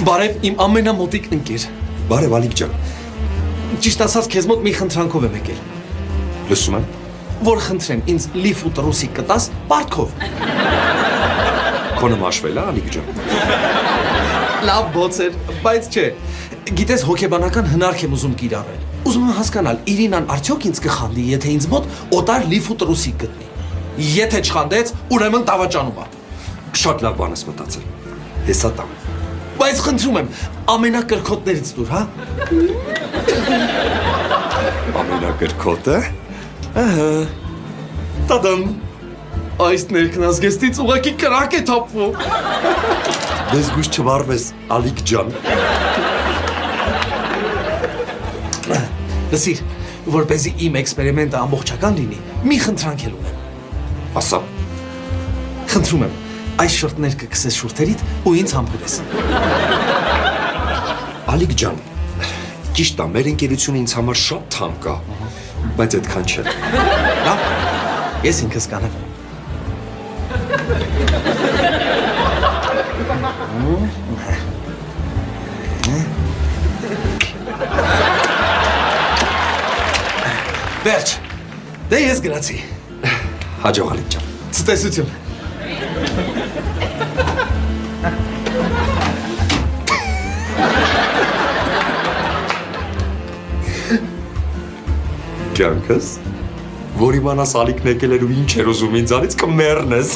Բարև իմ ամենամոտիկ ընկեր։ Բարև Ալիկ ջան։ Ճիշտ ասած քեզ մոտ մի խնդրանքով եմ եկել։ Լսում եմ։ Որ խնդրեմ ինձ լիֆ ու տրուսի կտաս պարտքով։ Քոնը մաշվել է Ալիկ ջան։ Լավ բոց էր, բայց չէ։ Գիտես հոգեբանական հնարք եմ ուզում կիրառել։ Ուզում եմ հասկանալ Իրինան արդյոք ինձ կխանդի, եթե ինձ մոտ օտար լիֆ ու տրուսի գտնի։ Եթե չխանդեց, ուրեմն դավաճանում է։ Շատ լավ բան ես մտածել։ Հեսա տամ։ Բայց խնդրում եմ, ամենակրքոտներից դուր, հա։ Ամենակրքոտը։ Ահա։ Տադամ։ Այս ներքնազգեստից ուղղակի կրակ է թափվում։ Դες գուշ չվարվես Ալիկ ջան։ Լսիր, որպեսզի իմ էքսպերիմենտը ամբողջական լինի, մի խնդրանք էլ ունեմ։ Ասա։ Խնդրում եմ, այս շորտներ կքսես շուրթերիդ ու ինձ համբերես։ Ալիկ ջան, ճիշտ է, մեր ընկերությունը ինձ համար շատ թանկ է, բայց այդքան չէ։ Լավ, ես ինքս կանեմ։ Վերջ, դե ես գրացի։ Հաջող Ալիկ ջան։ Ցտեսություն։ Կյանքս, որ իմանաս Ալիկն եկել էր ու ինչ էր ուզում ինձանից կմեռնես։